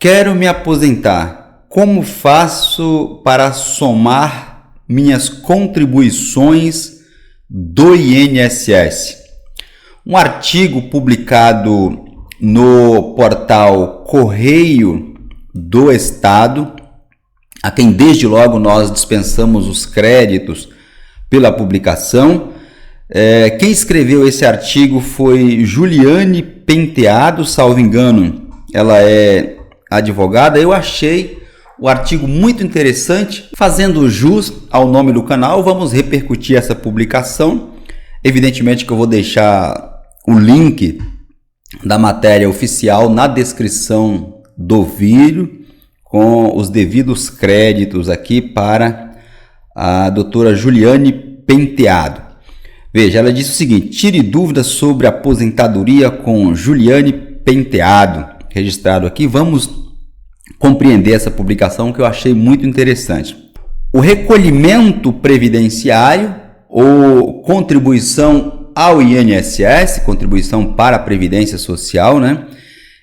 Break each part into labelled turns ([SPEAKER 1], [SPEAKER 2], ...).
[SPEAKER 1] Quero me aposentar. Como faço para somar minhas contribuições do INSS? Um artigo publicado no portal Correio do Estado, a quem desde logo nós dispensamos os créditos pela publicação. Quem escreveu esse artigo foi Juliane Penteado, salvo engano, ela é advogada. Eu achei o artigo muito interessante. Fazendo jus ao nome do canal, vamos repercutir essa publicação. Evidentemente que eu vou deixar o link da matéria oficial na descrição do vídeo, com os devidos créditos aqui para a doutora Juliane Penteado. Veja, ela disse o seguinte: tire dúvidas sobre aposentadoria com Juliane Penteado, registrado aqui. Vamos compreender essa publicação que eu achei muito interessante. O recolhimento previdenciário ou contribuição ao INSS, contribuição para a Previdência Social,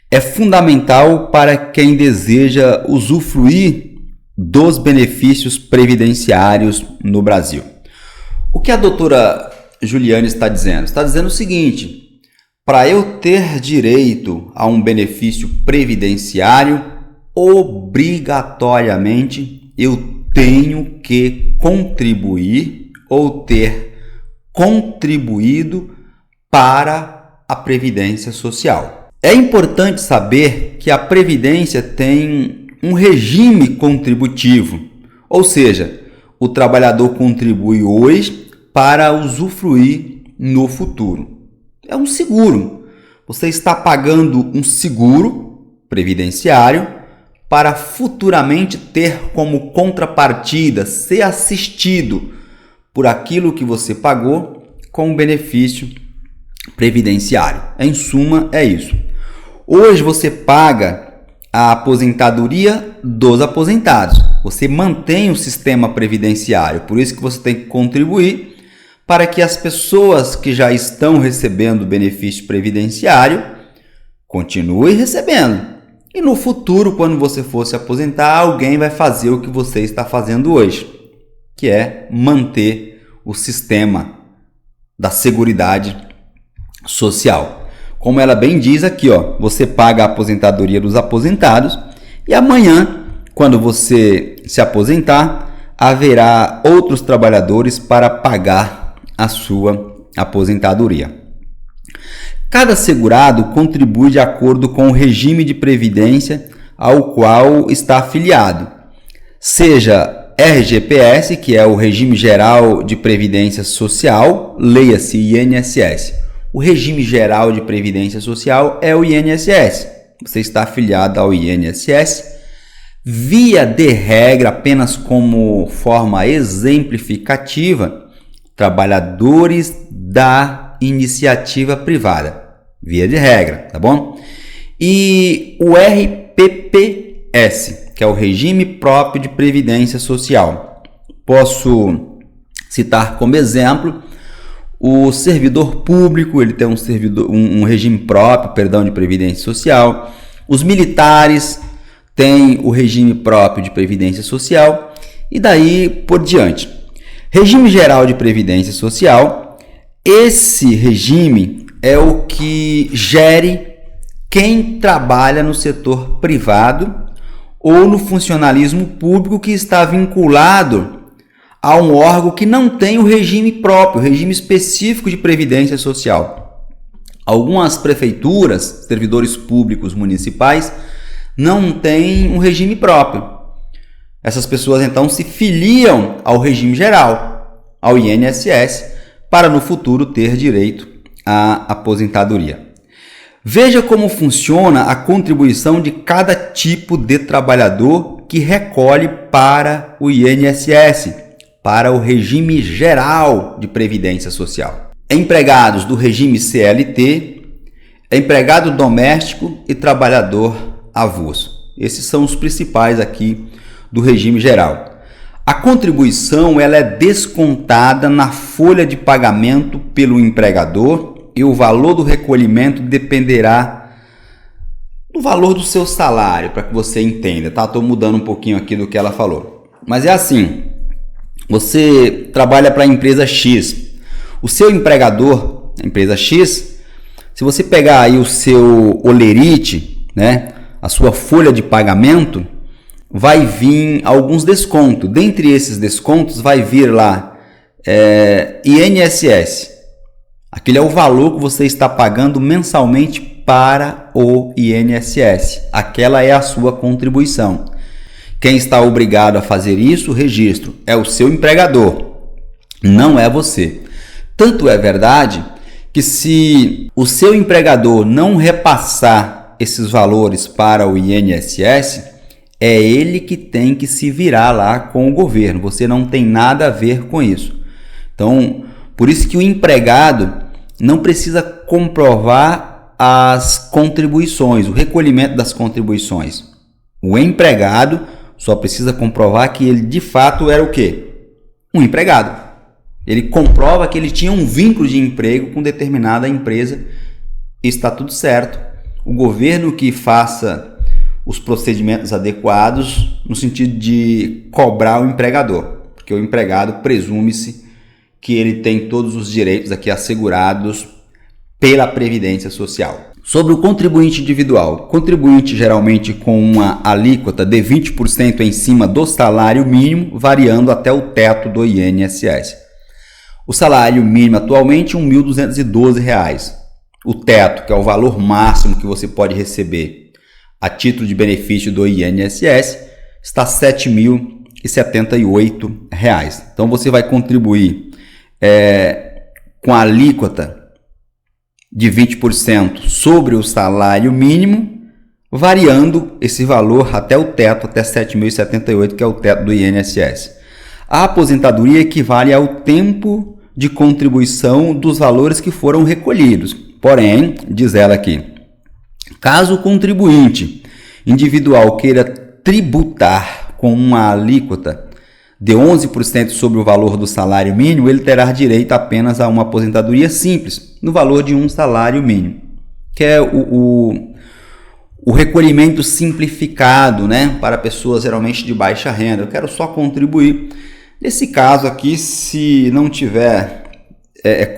[SPEAKER 1] é fundamental para quem deseja usufruir dos benefícios previdenciários no Brasil. O que a doutora Juliane está dizendo? Está dizendo o seguinte: para eu ter direito a um benefício previdenciário, obrigatoriamente eu tenho que contribuir ou ter contribuído para a Previdência Social. É importante saber que a Previdência tem um regime contributivo, ou seja, o trabalhador contribui hoje para usufruir no futuro. É um seguro. Você está pagando um seguro previdenciário para futuramente ter como contrapartida ser assistido por aquilo que você pagou com o benefício previdenciário. Em suma, é isso. Hoje você paga a aposentadoria dos aposentados. Você mantém o sistema previdenciário, por isso que você tem que contribuir para que as pessoas que já estão recebendo benefício previdenciário continuem recebendo. E no futuro, quando você for se aposentar, alguém vai fazer o que você está fazendo hoje, que é manter o sistema da Seguridade Social. Como ela bem diz aqui, você paga a aposentadoria dos aposentados e amanhã, quando você se aposentar, haverá outros trabalhadores para pagar a sua aposentadoria. Cada segurado contribui de acordo com o regime de previdência ao qual está afiliado, seja RGPS, que é o Regime Geral de Previdência Social, leia-se INSS. O regime geral de previdência social é o INSS. Você está afiliado ao INSS. Via de regra, apenas como forma exemplificativa, trabalhadores da iniciativa privada. Via de regra, tá bom? E o RPPS, que é o Regime Próprio de Previdência Social. Posso citar como exemplo o servidor público, ele tem um regime próprio, de previdência social. Os militares têm o regime próprio de previdência social e daí por diante. Regime geral de previdência social, esse regime é o que gere quem trabalha no setor privado ou no funcionalismo público que está vinculado a um órgão que não tem o regime próprio, o regime específico de previdência social. Algumas prefeituras, servidores públicos municipais, não têm um regime próprio. Essas pessoas então se filiam ao regime geral, ao INSS, para no futuro ter direito à aposentadoria. Veja como funciona a contribuição de cada tipo de trabalhador que recolhe para o INSS, para o regime geral de previdência social. Empregados do regime CLT, empregado doméstico e trabalhador avulso. Esses são os principais aqui do regime geral. A contribuição ela é descontada na folha de pagamento pelo empregador e o valor do recolhimento dependerá do valor do seu salário, para que você entenda, tá? Estou mudando um pouquinho aqui do que ela falou. Mas é assim, você trabalha para a empresa X. O seu empregador, a empresa X, se você pegar aí o seu holerite, né, a sua folha de pagamento, vai vir alguns descontos. Dentre esses descontos vai vir lá INSS. Aquele é o valor que você está pagando mensalmente para o INSS. Aquela é a sua contribuição. Quem está obrigado a fazer isso, o registro, é o seu empregador, não é você. Tanto é verdade que se o seu empregador não repassar esses valores para o INSS, é ele que tem que se virar lá com o governo. Você não tem nada a ver com isso. Então, por isso que o empregado não precisa comprovar as contribuições, o recolhimento das contribuições. O empregado só precisa comprovar que ele de fato era o quê? Um empregado. Ele comprova que ele tinha um vínculo de emprego com determinada empresa e está tudo certo. O governo que faça os procedimentos adequados no sentido de cobrar o empregador, porque o empregado presume-se que ele tem todos os direitos aqui assegurados pela Previdência Social. Sobre o contribuinte individual, contribuinte geralmente com uma alíquota de 20% em cima do salário mínimo, variando até o teto do INSS. O salário mínimo atualmente é R$ 1.212. O teto, que é o valor máximo que você pode receber a título de benefício do INSS, está R$ 7.078. Então você vai contribuir com a alíquota de 20% sobre o salário mínimo, variando esse valor até o teto, até R$ 7.078, que é o teto do INSS. A aposentadoria equivale ao tempo de contribuição dos valores que foram recolhidos. Porém, diz ela aqui, caso o contribuinte individual queira tributar com uma alíquota de 11% sobre o valor do salário mínimo, ele terá direito apenas a uma aposentadoria simples, no valor de um salário mínimo, que é o recolhimento simplificado, né, para pessoas geralmente de baixa renda. Eu quero só contribuir. Nesse caso aqui, se não tiver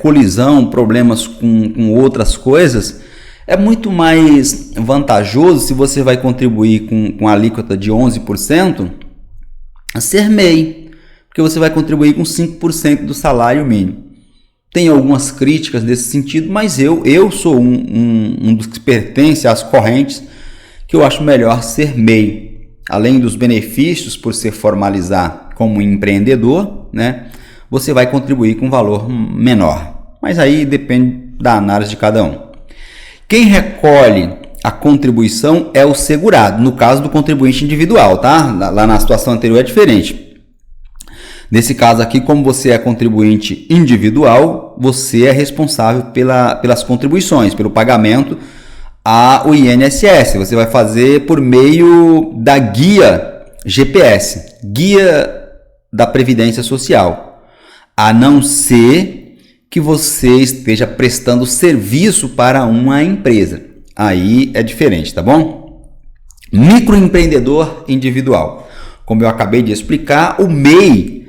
[SPEAKER 1] colisão, problemas com outras coisas, é muito mais vantajoso se você vai contribuir com a alíquota de 11%, a ser MEI, porque você vai contribuir com 5% do salário mínimo. Tem algumas críticas nesse sentido, mas eu sou um dos que pertence às correntes que eu acho melhor ser MEI. Além dos benefícios por se formalizar como empreendedor, né, você vai contribuir com um valor menor. Mas aí depende da análise de cada um. Quem recolhe a contribuição é o segurado, no caso do contribuinte individual, tá? Lá na situação anterior é diferente. Nesse caso aqui, como você é contribuinte individual, você é responsável pelas contribuições, pelo pagamento ao INSS. Você vai fazer por meio da guia GPS, Guia da Previdência Social, a não ser que você esteja prestando serviço para uma empresa. Aí é diferente, tá bom? Microempreendedor individual. Como eu acabei de explicar, o MEI,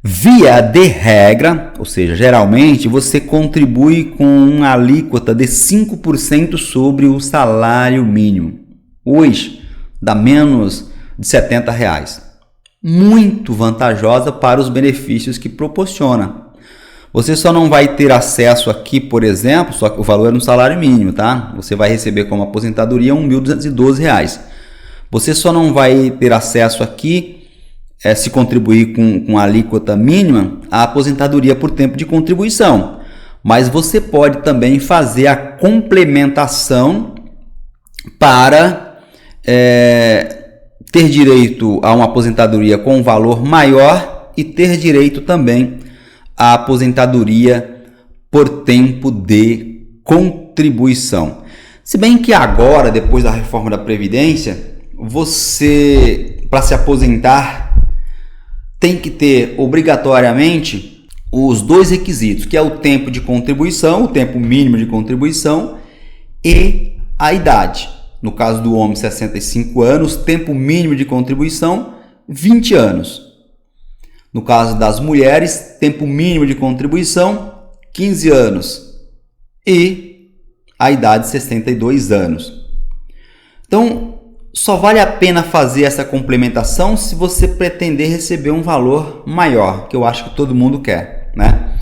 [SPEAKER 1] via de regra, ou seja, geralmente você contribui com uma alíquota de 5% sobre o salário mínimo. Hoje, dá menos de R$ 70. Muito vantajosa para os benefícios que proporciona. Você só não vai ter acesso aqui, por exemplo, só que o valor é no salário mínimo, tá? Você vai receber como aposentadoria R$ 1.212. Você só não vai ter acesso aqui, se contribuir com a alíquota mínima, a aposentadoria por tempo de contribuição. Mas você pode também fazer a complementação para ter direito a uma aposentadoria com um valor maior e ter direito também a aposentadoria por tempo de contribuição. Se bem que agora, depois da reforma da Previdência, você, para se aposentar, tem que ter obrigatoriamente os dois requisitos, que é o tempo de contribuição, o tempo mínimo de contribuição e a idade. No caso do homem, 65 anos, tempo mínimo de contribuição, 20 anos. No caso das mulheres, tempo mínimo de contribuição, 15 anos. E a idade, 62 anos. Então, só vale a pena fazer essa complementação se você pretender receber um valor maior, que eu acho que todo mundo quer, né?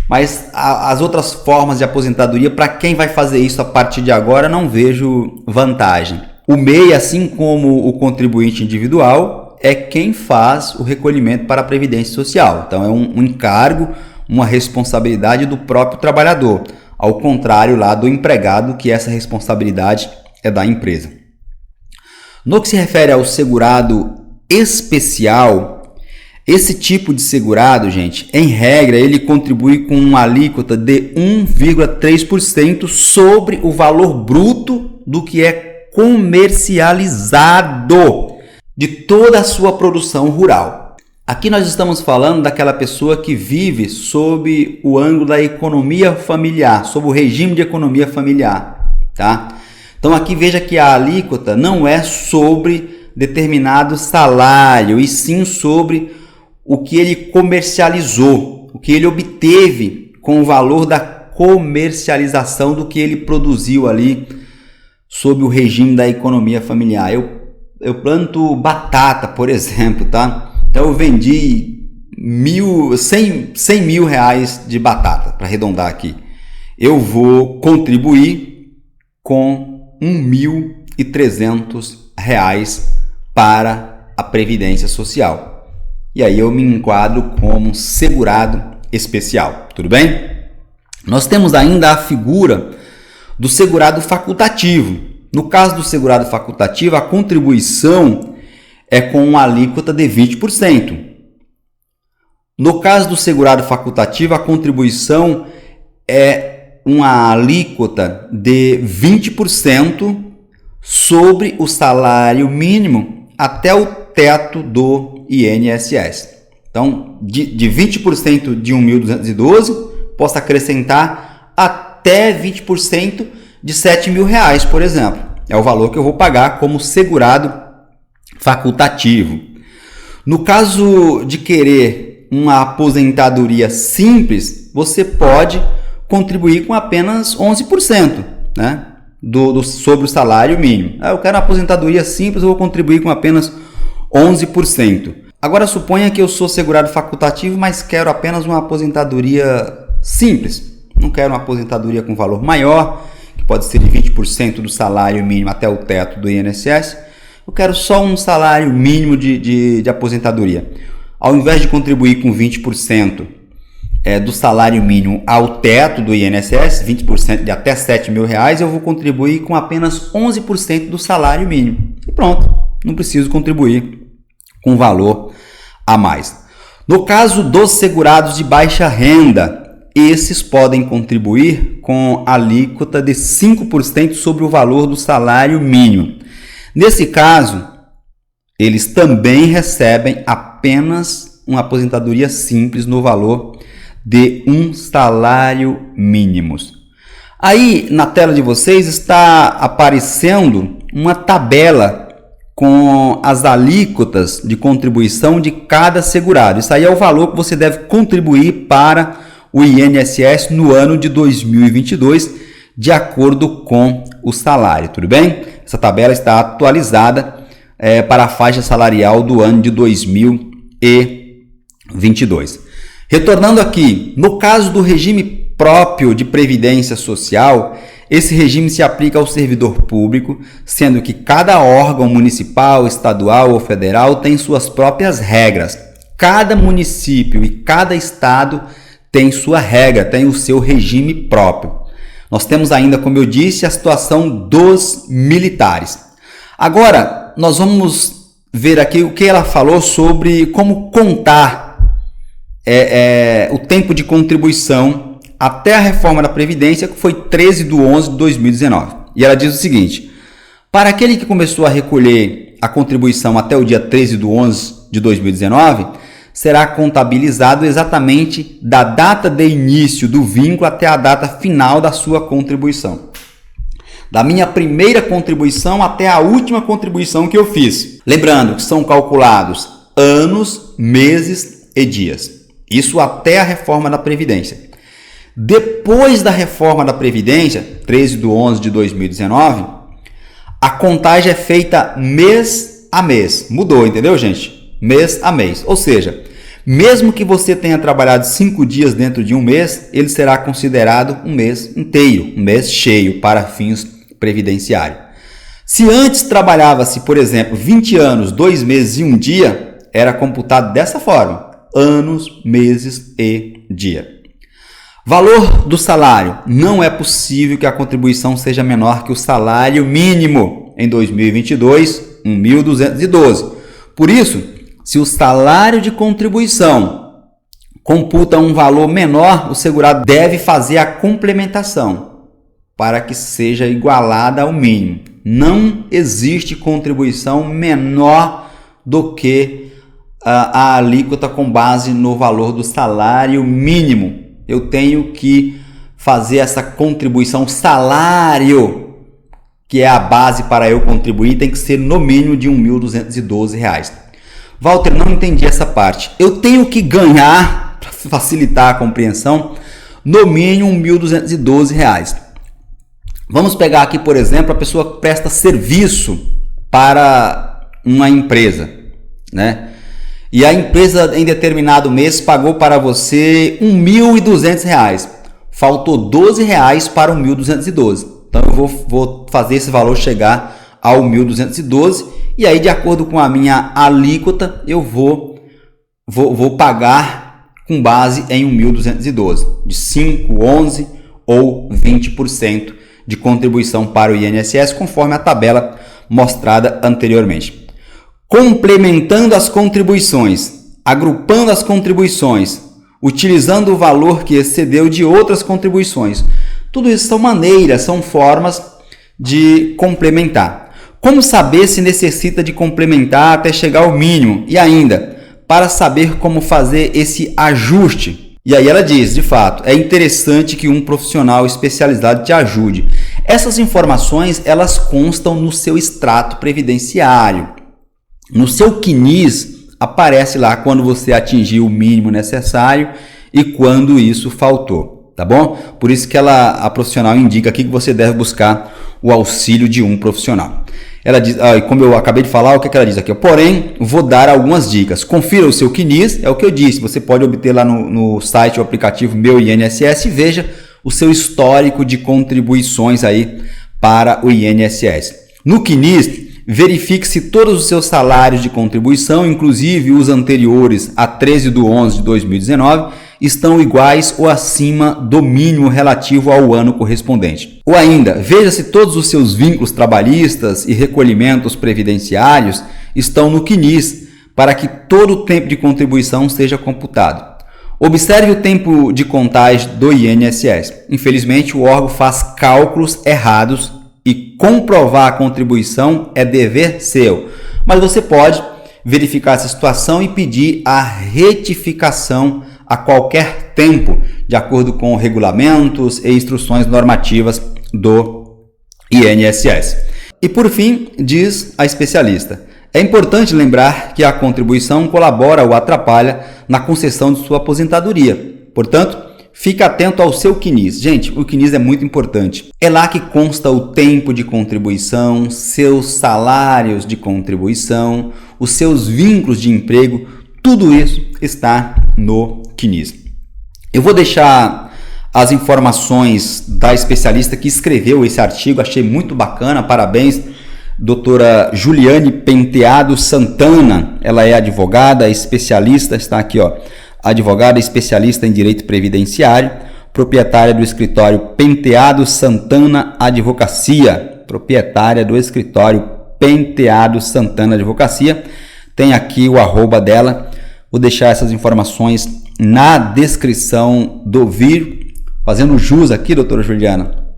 [SPEAKER 1] Mas as outras formas de aposentadoria, para quem vai fazer isso a partir de agora, não vejo vantagem. O MEI, assim como o contribuinte individual, é quem faz o recolhimento para a Previdência Social. Então, é um encargo, uma responsabilidade do próprio trabalhador, ao contrário lá do empregado, que essa responsabilidade é da empresa. No que se refere ao segurado especial, esse tipo de segurado, gente, em regra, ele contribui com uma alíquota de 1,3% sobre o valor bruto do que é comercializado de toda a sua produção rural. Aqui nós estamos falando daquela pessoa que vive sob o ângulo da economia familiar, sob o regime de economia familiar, tá? Então aqui veja que a alíquota não é sobre determinado salário, e sim sobre o que ele comercializou, o que ele obteve com o valor da comercialização do que ele produziu ali sob o regime da economia familiar. Eu planto batata, por exemplo, tá? Então eu vendi 100 mil reais de batata, para arredondar aqui. Eu vou contribuir com R$1.300 para a Previdência Social. E aí eu me enquadro como segurado especial, tudo bem? Nós temos ainda a figura do segurado facultativo. No caso do segurado facultativo, a contribuição é com uma alíquota de 20%. No caso do segurado facultativo, a contribuição é uma alíquota de 20% sobre o salário mínimo até o teto do INSS. Então, de 20% de 1.212, posso acrescentar até 20% de R$7.000, por exemplo. É o valor que eu vou pagar como segurado facultativo. No caso de querer uma aposentadoria simples, você pode contribuir com apenas 11%, né? Sobre o salário mínimo. Eu quero uma aposentadoria simples, eu vou contribuir com apenas 11%. Agora suponha que eu sou segurado facultativo, mas quero apenas uma aposentadoria simples. Não quero uma aposentadoria com valor maior, que pode ser de 20% do salário mínimo até o teto do INSS. Eu quero só um salário mínimo de aposentadoria. Ao invés de contribuir com 20% do salário mínimo ao teto do INSS, 20% de até R$7.000, eu vou contribuir com apenas 11% do salário mínimo. E pronto, não preciso contribuir com valor a mais. No caso dos segurados de baixa renda, esses podem contribuir com alíquota de 5% sobre o valor do salário mínimo. Nesse caso, eles também recebem apenas uma aposentadoria simples no valor de um salário mínimo. Aí na tela de vocês está aparecendo uma tabela com as alíquotas de contribuição de cada segurado. Isso aí é o valor que você deve contribuir para o INSS no ano de 2022, de acordo com o salário, tudo bem? Essa tabela está atualizada para a faixa salarial do ano de 2022. Retornando aqui, no caso do regime próprio de previdência social, esse regime se aplica ao servidor público, sendo que cada órgão municipal, estadual ou federal tem suas próprias regras. Cada município e cada estado tem sua regra, tem o seu regime próprio. Nós temos ainda, como eu disse, a situação dos militares. Agora, nós vamos ver aqui o que ela falou sobre como contar o tempo de contribuição até a reforma da Previdência, que foi 13/11/2019. E ela diz o seguinte: para aquele que começou a recolher a contribuição até o dia 13/11/2019, será contabilizado exatamente da data de início do vínculo até a data final da sua contribuição. da minha primeira contribuição até a última contribuição que eu fiz. Lembrando que são calculados anos, meses e dias. Isso até a reforma da Previdência. Depois da reforma da Previdência, 13/11/2019, a contagem é feita mês a mês. Mudou, entendeu, gente? Mês a mês. Ou seja, mesmo que você tenha trabalhado 5 dias dentro de um mês, ele será considerado um mês inteiro, um mês cheio para fins previdenciários. Se antes trabalhava-se, por exemplo, 20 anos, 2 meses e 1 dia, era computado dessa forma: anos, meses e dia. Valor do salário. Não é possível que a contribuição seja menor que o salário mínimo. Em 2022, 1.212. Por isso, se o salário de contribuição computa um valor menor, o segurado deve fazer a complementação para que seja igualada ao mínimo. Não existe contribuição menor do que a alíquota com base no valor do salário mínimo. Eu tenho que fazer essa contribuição, salário, que é a base para eu contribuir, tem que ser no mínimo de R$ 1.212. Walter, não entendi essa parte. Eu tenho que ganhar, para facilitar a compreensão, no mínimo R$ 1.212. Vamos pegar aqui, por exemplo, a pessoa presta serviço para uma empresa, né? E a empresa em determinado mês pagou para você R$ 1.200. Faltou R$ 12 para R$ 1.212. Então eu vou fazer esse valor chegar ao 1.212 e aí, de acordo com a minha alíquota, eu vou pagar com base em 1.212, de 5, 11 ou 20% de contribuição para o INSS, conforme a tabela mostrada anteriormente. Complementando as contribuições, agrupando as contribuições, utilizando o valor que excedeu de outras contribuições. Tudo isso são maneiras, são formas de complementar. Como saber se necessita de complementar até chegar ao mínimo? E ainda, para saber como fazer esse ajuste. E aí ela diz, de fato, é interessante que um profissional especializado te ajude. Essas informações, elas constam no seu extrato previdenciário. No seu CNIS, aparece lá quando você atingiu o mínimo necessário e quando isso faltou, tá bom? Por isso que a profissional indica aqui que você deve buscar o auxílio de um profissional. Ela diz, como eu acabei de falar, o que ela diz aqui? Porém, vou dar algumas dicas. Confira o seu CNIS, é o que eu disse. Você pode obter lá no site o aplicativo Meu INSS e veja o seu histórico de contribuições aí para o INSS. No CNIS, verifique se todos os seus salários de contribuição, inclusive os anteriores a 13/11/2019, estão iguais ou acima do mínimo relativo ao ano correspondente. Ou ainda, veja se todos os seus vínculos trabalhistas e recolhimentos previdenciários estão no CNIS, para que todo o tempo de contribuição seja computado. Observe o tempo de contagem do INSS. Infelizmente, o órgão faz cálculos errados e comprovar a contribuição é dever seu. Mas você pode verificar essa situação e pedir a retificação a qualquer tempo, de acordo com regulamentos e instruções normativas do INSS. E por fim, diz a especialista, é importante lembrar que a contribuição colabora ou atrapalha na concessão de sua aposentadoria. Portanto, fique atento ao seu CNIS. Gente, o CNIS é muito importante. É lá que consta o tempo de contribuição, seus salários de contribuição, os seus vínculos de emprego, tudo isso está no CNIS. Eu vou deixar as informações da especialista que escreveu esse artigo, achei muito bacana, parabéns, doutora Juliane Penteado Santana. Ela é advogada, especialista, está aqui, ó. Advogada especialista em direito previdenciário, proprietária do escritório Penteado Santana Advocacia, proprietária do escritório Penteado Santana Advocacia. Tem aqui o arroba dela, vou deixar essas informações na descrição do vídeo, fazendo jus aqui, doutora Juliana,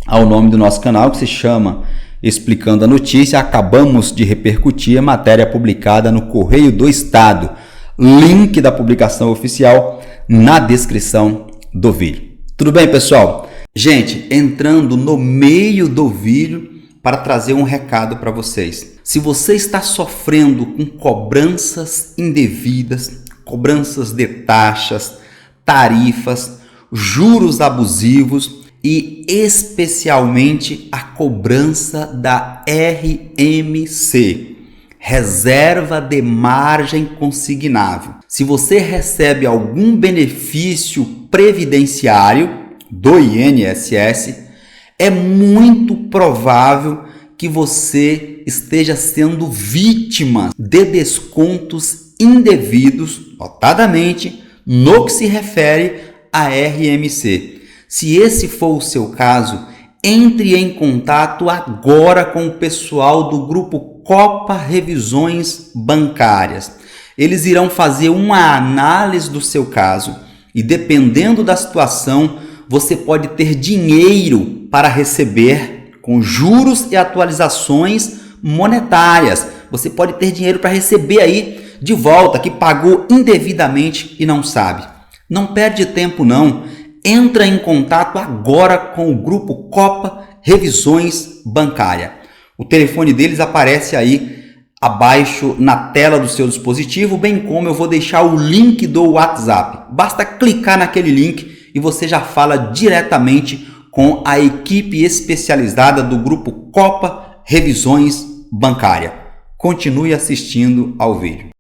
[SPEAKER 1] ao nome do nosso canal, que se chama Explicando a Notícia. Acabamos de repercutir a matéria publicada no Correio do Estado. Link da publicação oficial na descrição do vídeo. Tudo bem, pessoal? Gente, entrando no meio do vídeo para trazer um recado para vocês. Se você está sofrendo com cobranças indevidas, cobranças de taxas, tarifas, juros abusivos e especialmente a cobrança da RMC, Reserva de Margem Consignável. Se você recebe algum benefício previdenciário do INSS, é muito provável que você esteja sendo vítima de descontos indevidos, notadamente no que se refere à RMC. Se esse for o seu caso, entre em contato agora com o pessoal do grupo Copa Revisões Bancárias. Eles irão fazer uma análise do seu caso e, dependendo da situação, você pode ter dinheiro para receber com juros e atualizações monetárias. Você pode ter dinheiro para receber aí de volta, que pagou indevidamente e não sabe. Não perde tempo não. Entra em contato agora com o grupo Copa Revisões Bancária. O telefone deles aparece aí abaixo na tela do seu dispositivo, bem como eu vou deixar o link do WhatsApp. Basta clicar naquele link e você já fala diretamente com a equipe especializada do grupo Copa Revisões Bancária. Continue assistindo ao vídeo.